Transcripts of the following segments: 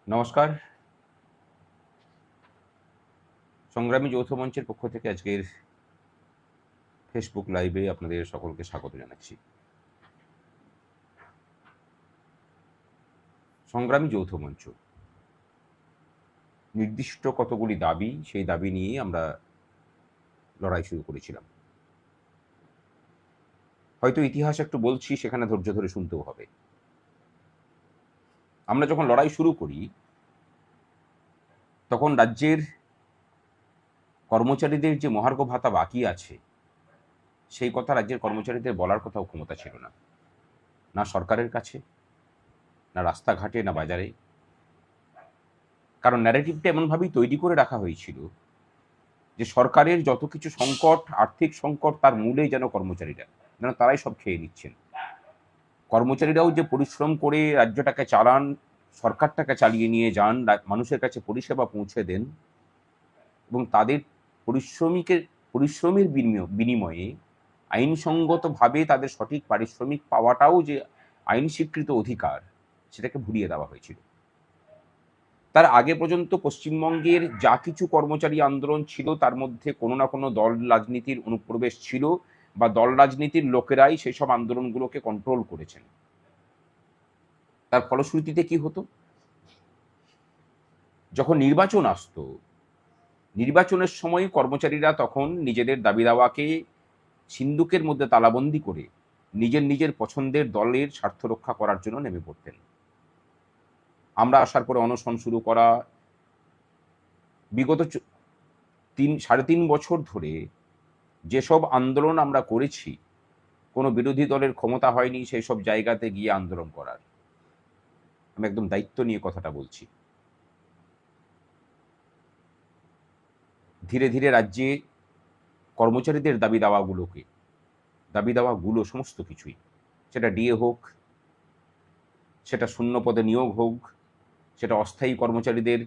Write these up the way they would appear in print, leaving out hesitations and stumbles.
নমস্কার। সংগ্রামী যৌথ মঞ্চের পক্ষ থেকে আজকের ফেসবুক লাইভে আপনাদের সকলকে স্বাগত জানাচ্ছি। সংগ্রামী যৌথ মঞ্চ নির্দিষ্ট কতগুলি দাবি, সেই দাবি নিয়ে আমরা লড়াই শুরু করেছিলাম। হয়তো ইতিহাস একটু বলছি, সেখানে ধৈর্য ধরে শুনতেও হবে। আমরা যখন লড়াই শুরু করি তখন রাজ্যের কর্মচারীদের যে মহার্ঘ ভাতা বাকি আছে সেই কথা রাজ্যের কর্মচারীদের বলার কথাও ক্ষমতা ছিল না, না সরকারের কাছে, না রাস্তাঘাটে, না বাজারে। কারণ ন্যারেটিভটা এমনভাবেই তৈরি করে রাখা হয়েছিল যে সরকারের যত কিছু সংকট, আর্থিক সংকট, তার মূলেই যেন কর্মচারীরা, যেন তারাই সব খেয়ে নিচ্ছেন। কর্মচারীরাও যে পরিশ্রম করে রাজ্যটাকে চালান, সরকারটাকে চালিয়ে নিয়ে যান, মানুষের কাছে পরিষেবা পৌঁছে দেন, এবং তাদের পরিশ্রমের বিনিময়ে আইনসঙ্গতভাবে তাদের সঠিক পারিশ্রমিক পাওয়াটাও যে আইন স্বীকৃত অধিকার, সেটাকে ভুলিয়ে দেওয়া হয়েছিল। তার আগে পর্যন্ত পশ্চিমবঙ্গের যা কিছু কর্মচারী আন্দোলন ছিল তার মধ্যে কোনো না কোনো দল রাজনীতির অনুপ্রবেশ ছিল, বা দল রাজনীতির লোকেরাই সেসব আন্দোলনগুলোকে কন্ট্রোল করেছেন। তার ফলশ্রুতিতে কি হতো, যখন নির্বাচন আসতো, নির্বাচনের সময় কর্মচারীরা তখন নিজেদের দাবি দাওয়াকে সিন্দুকের মধ্যে তালাবন্দি করে নিজের নিজের পছন্দের দলের স্বার্থ রক্ষা করার জন্য নেমে পড়তেন। আমরা আসার পরে অনশন শুরু করা, বিগত 3.5 বছর ধরে যেসব আন্দোলন আমরা করেছি, কোনো বিরোধী দলের ক্ষমতা হয়নি সেই সব জায়গাতে গিয়ে আন্দোলন করার। আমি একদম দায়িত্ব নিয়ে কথাটা বলছি। ধীরে ধীরে রাজ্যে কর্মচারীদের দাবি দাওয়াগুলো সমস্ত কিছুই, সেটা ডিএ হোক, সেটা শূন্য পদে নিয়োগ হোক, সেটা অস্থায়ী কর্মচারীদের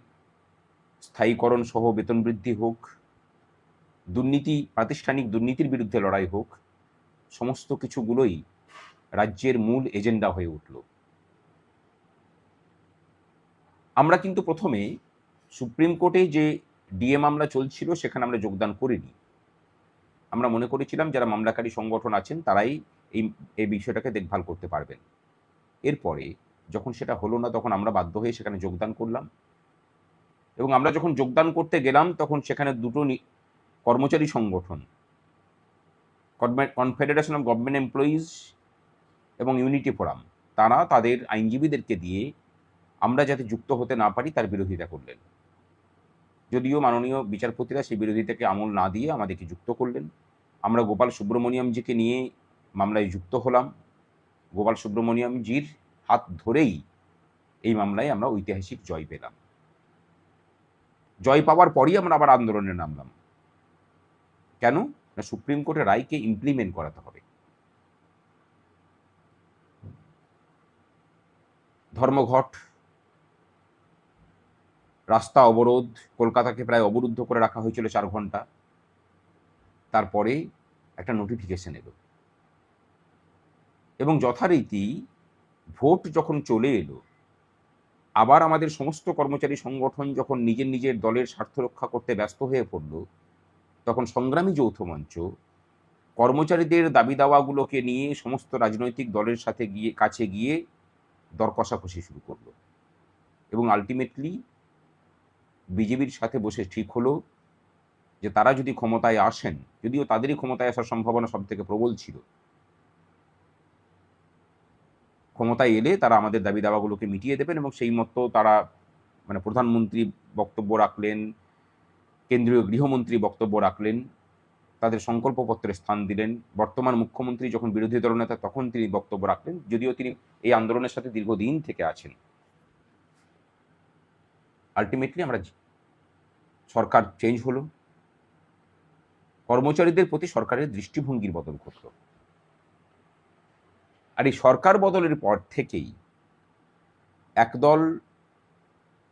স্থায়ীকরণ সহ বেতন বৃদ্ধি হোক, প্রাতিষ্ঠানিক দুর্নীতির বিরুদ্ধে লড়াই হোক, সমস্ত কিছুগুলোই রাজ্যের মূল এজেন্ডা হয়ে উঠল। আমরা কিন্তু প্রথমে সুপ্রিম কোর্টে যে ডিএ মামলা চলছিল সেখানে আমরা যোগদান করিনি। আমরা মনে করেছিলাম যারা মামলাকারী সংগঠন আছেন তারাই এই বিষয়টাকে দেখভাল করতে পারবেন। এরপরে যখন সেটা হলো না, তখন আমরা বাধ্য হয়ে সেখানে যোগদান করলাম, এবং আমরা যখন যোগদান করতে গেলাম তখন সেখানে দুটো কর্মচারী সংগঠন, কনফেডারেশন অফ গভর্নমেন্ট এমপ্লয়িজ এবং ইউনিটি ফোরাম, তারা তাদের আইনজীবীদেরকে দিয়ে আমরা যাতে যুক্ত হতে না পারি তার বিরোধিতা করলেন। যদিও মাননীয় বিচারপতিরা সেই বিরোধিতাকে আমল না দিয়ে আমাদেরকে যুক্ত করলেন। আমরা গোপাল সুব্রমণিয়ামজিকে নিয়ে মামলায় যুক্ত হলাম। গোপাল সুব্রমণিয়ামজির হাত ধরেই এই মামলায় আমরা ঐতিহাসিক জয় পেলাম। জয় পাওয়ার পরই আমরা আবার আন্দোলনে নামলাম। কেন না, সুপ্রিম কোর্টের রায়কে ইমপ্লিমেন্ট করাতে হবে। ধর্মঘট, রাস্তা অবরোধ, কলকাতাকে প্রায় অবরুদ্ধ করে রাখা হয়েছিল 4 ঘন্টা। তারপরে একটা নোটিফিকেশন এলো, এবং যথারীতি ভোট যখন চলে এলো, আবার আমাদের সমস্ত কর্মচারী সংগঠন যখন নিজের নিজের দলের স্বার্থ রক্ষা করতে ব্যস্ত হয়ে পড়ল, তখন সংগ্রামী যৌথ মঞ্চ কর্মচারীদের দাবি দাওয়াগুলোকে নিয়ে সমস্ত রাজনৈতিক দলের কাছে গিয়ে দর কষাকষি শুরু করলো, এবং আলটিমেটলি বিজেপির সাথে বসে ঠিক হলো যে তারা যদি ক্ষমতায় আসেন, যদিও তাদেরই ক্ষমতায় আসার সম্ভাবনা সব থেকে প্রবল ছিল, ক্ষমতায় এলে তারা আমাদের দাবি দাওয়াগুলোকে মিটিয়ে দেবেন, এবং সেই মতো তারা প্রধানমন্ত্রী বক্তব্য রাখলেন, কেন্দ্রীয় গৃহমন্ত্রী বক্তব্য রাখলেন, তাদের সংকল্পপত্রে স্থান দিলেন। বর্তমান মুখ্যমন্ত্রী যখন বিরোধী দলনেতা তখন তিনি বক্তব্য রাখলেন, যদিও তিনি এই আন্দোলনের সাথে দীর্ঘদিন থেকে আছেন। আলটিমেটলি আমরা সরকার চেঞ্জ হলো, কর্মচারীদের প্রতি সরকারের দৃষ্টিভঙ্গির বদল ঘটল। আর এই সরকার বদলের পর থেকেই একদল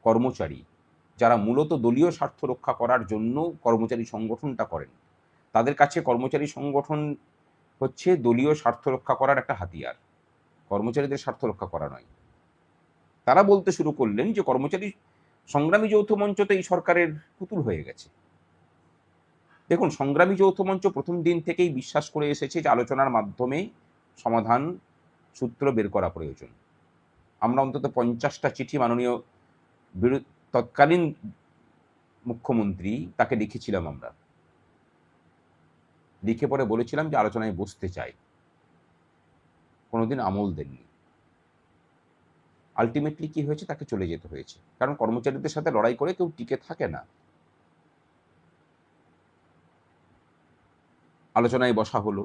কর্মচারী, যারা মূলত দলীয় স্বার্থ রক্ষা করার জন্য কর্মচারী সংগঠনটা করেন, তাদের কাছে কর্মচারী সংগঠন হচ্ছে দলীয় স্বার্থ রক্ষা করার একটা হাতিয়ার, কর্মচারীদের স্বার্থ রক্ষা করা নয়। তারা বলতে শুরু করলেন যে কর্মচারী সংগ্রামী যৌথ মঞ্চ তো এই সরকারের পুতুল হয়ে গেছে। দেখুন, সংগ্রামী যৌথ মঞ্চ প্রথম দিন থেকেই বিশ্বাস করে এসেছে যে আলোচনার মাধ্যমে সমাধান সূত্র বের করা প্রয়োজন। আমরা অন্তত 50টা চিঠি মাননীয় তৎকালীন মুখ্যমন্ত্রী তাকে লিখেছিলাম। আমরা লিখে পরে বলেছিলাম যে আলোচনায় বসতে চাই, কোনোদিন আমল দেননি। আলটিমেটলি কি হয়েছে, তাকে চলে যেতে হয়েছে, কারণ কর্মচারীদের সাথে লড়াই করে কেউ টিকে থাকে না। আলোচনায় বসা হলো।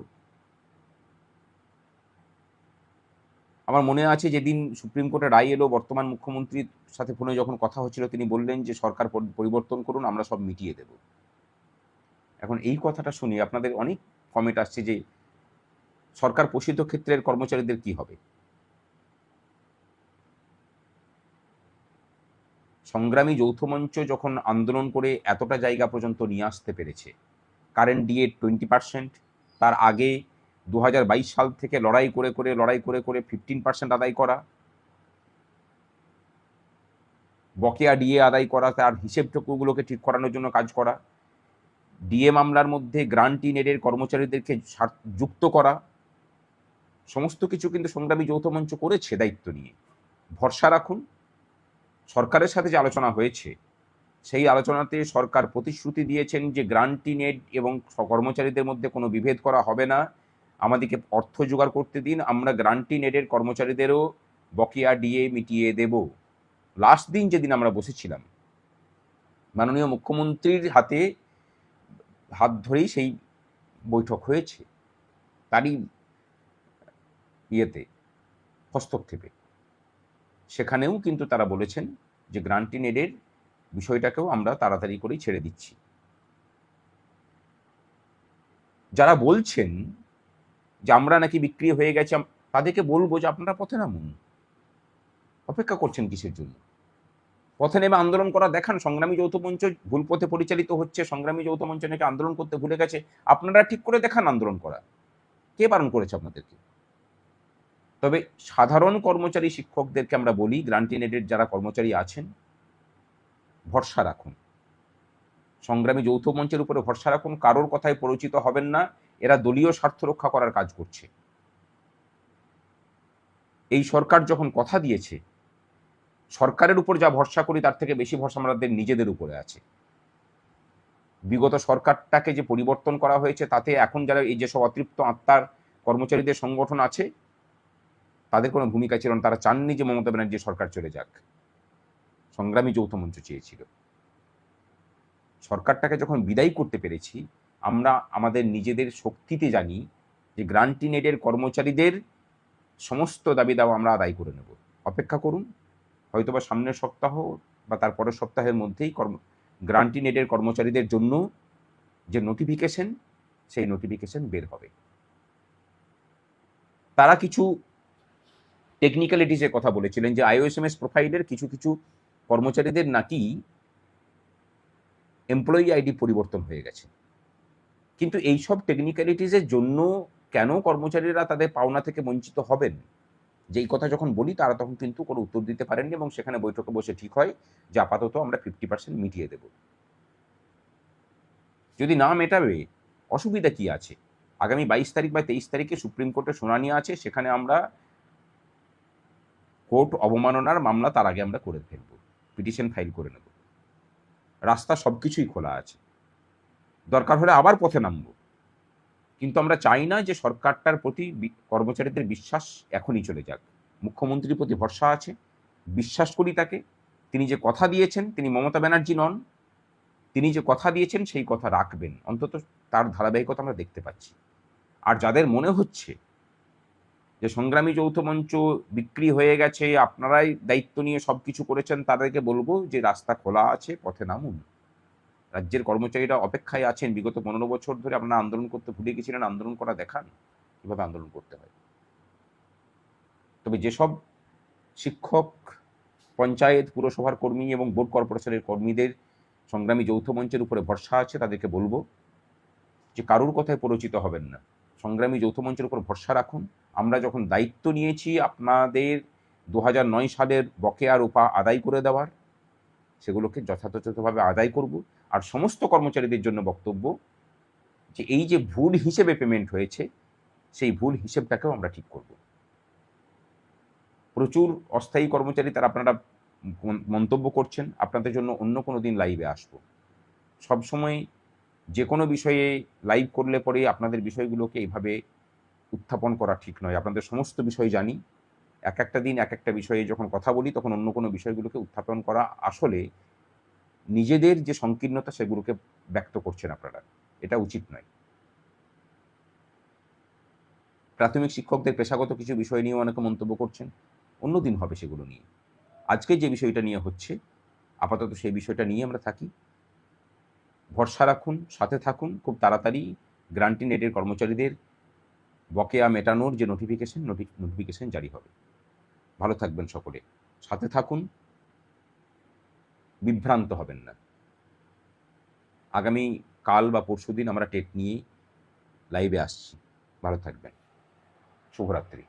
আমার মনে আছে যেদিন সুপ্রিম কোর্টের রায় এলো, বর্তমান মুখ্যমন্ত্রীর সাথে ফোনে যখন কথা হচ্ছিল, তিনি বললেন যে সরকার পরিবর্তন করুন, আমরা সব মিটিয়ে দেব। এখন এই কথাটা শুনি আপনাদের অনেক কমেন্ট আসছে যে সরকার পোষিত ক্ষেত্রের কর্মচারীদের কি হবে। সংগ্রামী যৌথ মঞ্চ যখন আন্দোলন করে এতটা জায়গা পর্যন্ত নিয়ে আসতে পেরেছে, কারেন্ট ডিএ 20%, তার আগে 2022 সাল থেকে লড়াই করে 15% আদায় করা, বকেয়া ডিএ আদায় করা, তার হিসেবটুকুগুলোকে ঠিক করানোর জন্য কাজ করা, ডিএ মামলার মধ্যে গ্রান্ট ইন এডের কর্মচারীদেরকে যুক্ত করা, সমস্ত কিছু কিন্তু সংগ্রামী যৌথ মঞ্চ করেছে দায়িত্ব নিয়ে। ভরসা রাখুন, সরকারের সাথে যে আলোচনা হয়েছে সেই আলোচনাতে সরকার প্রতিশ্রুতি দিয়েছেন যে গ্রান্ট ইন এড এবং কর্মচারীদের মধ্যে কোনো বিভেদ করা হবে না, আমাদেরকে অর্থ জোগাড় করতে দিন, আমরা গ্রান্ট ইন এডের কর্মচারীদেরও বকেয়া ডিএ মিটিয়ে দেব। লাস্ট দিন যেদিন আমরা বসেছিলাম, মাননীয় মুখ্যমন্ত্রীর হাত ধরেই সেই বৈঠক হয়েছে, তারই হস্তক্ষেপে। সেখানেও কিন্তু তারা বলেছেন যে গ্রান্ট ইন এডের বিষয়টাকেও আমরা তাড়াতাড়ি করেই ছেড়ে দিচ্ছি। যারা বলছেন যে আমরা নাকি বিক্রি হয়ে গেছে, তাদেরকে বলবো যে আপনারা পথে নামুন, অপেক্ষা করছেন কিসের জন্য? পথে নেমে আন্দোলন করা দেখান। সংগ্রামী যৌথ মঞ্চ ভুল পথে পরিচালিত হচ্ছে, সংগ্রামী যৌথ মঞ্চ নাকি আন্দোলন করতে ভুলে গেছে, আপনারা ঠিক করে দেখান আন্দোলন করা। কে বারণ করেছে আপনাদেরকে? তবে সাধারণ কর্মচারী শিক্ষকদেরকে আমরা বলি, গ্রান্ট ইন এডের যারা কর্মচারী আছেন, ভরসা রাখুন, সংগ্রামী যৌথ মঞ্চের উপরে ভরসা রাখুন, কারোর কথায় পরিচিত হবেন না। এরা দলীয় স্বার্থ রক্ষা করার কাজ করছে। এই সরকার যখন কথা দিয়েছে, সরকারের উপর যা ভরসা করি তার থেকে বেশি ভরসা আমাদের নিজেদের উপরে আছে। বিগত সরকারটাকে যে পরিবর্তন করা হয়েছে, তাতে এখন যারা এই যেসব অতৃপ্ত আত্মার কর্মচারীদের সংগঠন আছে, তাদের কোনো ভূমিকা ছিল না। তারা চাননি যে মমতা ব্যানার্জি সরকার চলে যাক। সংগ্রামী যৌথ মঞ্চ চেয়েছিল। সরকারটাকে যখন বিদায় করতে পেরেছি, আমরা আমাদের নিজেদের শক্তিতে জানি যে গ্রান্ট ইন এডের কর্মচারীদের সমস্ত দাবি দাওয়া আমরা আদায় করে নেব। অপেক্ষা করুন, হয়তোবা সামনের সপ্তাহ বা তার পরের সপ্তাহের মধ্যেই গ্রান্ট ইন এডের কর্মচারীদের জন্য যে নোটিফিকেশন, সেই নোটিফিকেশন বের হবে। তারা কিছু টেকনিক্যালিটিসের কথা বলেছিলেন যে আইওএসএমএস প্রোফাইলের কিছু কিছু কর্মচারীদের নাকি এমপ্লয়ি আইডি পরিবর্তন হয়ে গেছে। কিন্তু এইসব টেকনিক্যালিটিসের জন্য কেন কর্মচারীরা তাদের পাওনা থেকে বঞ্চিত হবেন, যেই কথা যখন বলি, তারা তখন কিন্তু কোনো উত্তর দিতে পারেননি, এবং সেখানে বৈঠকে বসে ঠিক হয় যে আপাতত আমরা 50% মিটিয়ে দেব। যদি না মেটাবে, অসুবিধা কি আছে? আগামী 22 তারিখ বা 23 তারিখে সুপ্রিম কোর্টে শুনানি আছে, সেখানে আমরা কোর্ট অবমাননার মামলা তার আগে আমরা করে ফেলব, পিটিশন ফাইল করে নেব। রাস্তা সব কিছুই খোলা আছে, দরকার হলে আবার পথে নামব। কিন্তু আমরা চাই না যে সরকারটার প্রতি কর্মচারীদের বিশ্বাস এখনই চলে যাক। মুখ্যমন্ত্রীর প্রতি ভরসা আছে, বিশ্বাস করি তাকে। তিনি যে কথা দিয়েছেন, তিনি মমতা ব্যানার্জি নন, তিনি যে কথা দিয়েছেন সেই কথা রাখবেন, অন্তত তার ধারাবাহিকতা আমরা দেখতে পাচ্ছি। আর যাদের মনে হচ্ছে যে সংগ্রামী যৌথ মঞ্চ বিক্রি হয়ে গেছে, আপনারাই দায়িত্ব নিয়ে সব কিছু করেছেন, তাদেরকে বলবো যে রাস্তা খোলা আছে, পথে নামুন। রাজ্যের কর্মচারীরা অপেক্ষায় আছেন। বিগত 15 বছর ধরে আপনারা আন্দোলন করতে ভুলে গেছিলেন, আন্দোলন করা দেখান কিভাবে আন্দোলন করতে হয়। তবে যেসব শিক্ষক, পঞ্চায়েত, পুরসভার কর্মী এবং বোর্ড কর্পোরেশনের কর্মীদের সংগ্রামী যৌথ মঞ্চের উপরে ভরসা আছে, তাদেরকে বলবো যে কারুর কথায় পরিচিত হবেন না, সংগ্রামী যৌথ মঞ্চের উপর ভরসা রাখুন। আমরা যখন দায়িত্ব নিয়েছি আপনাদের 2009 সালের বকেয়া রূপা আদায় করে দেওয়ার, সেগুলোকে যথাযথভাবে আদায় করব। আর সমস্ত কর্মচারীদের জন্য বক্তব্য যে এই যে ভুল হিসেবে পেমেন্ট হয়েছে, সেই ভুল হিসেবটাকেও আমরা ঠিক করব। প্রচুর অস্থায়ী কর্মচারী তারা আপনারা মন্তব্য করছেন, আপনাদের জন্য অন্য কোনো দিন লাইভে আসবো। সবসময় যে কোনো বিষয়ে লাইভ করলে পরে আপনাদের বিষয়গুলোকে এইভাবে উত্থাপন করা ঠিক নয়। আপনাদের সমস্ত বিষয় জানি, এক একটা দিন এক একটা বিষয়ে যখন কথা বলি তখন অন্য কোনো বিষয়গুলোকে উত্থাপন করা আসলে নিজেদের যে সংকীর্ণতা সেগুলোকে ব্যক্ত করছেন আপনারা, এটা উচিত নয়। প্রাথমিক শিক্ষকদের পেশাগত কিছু বিষয় নিয়ে অনেকে মন্তব্য করছেন, অন্য দিন হবে সেগুলো নিয়ে। আজকে যে বিষয়টা নিয়ে হচ্ছে, আপাতত সেই বিষয়টা নিয়ে আমরা থাকি। ভরসা রাখুন, সাথে থাকুন, খুব তাড়াতাড়ি গ্রান্টি নেটের কর্মচারীদের বকেয়া মেটানোর যে নোটিফিকেশন জারি হবে। ভালো থাকবেন সকলে, সাথে থাকুন, বিভ্রান্ত হবেন না। আগামী কাল বা পরশুদিন আমরা টেট নিয়ে লাইভে আসছি। ভালো থাকবেন। শুভরাত্রি।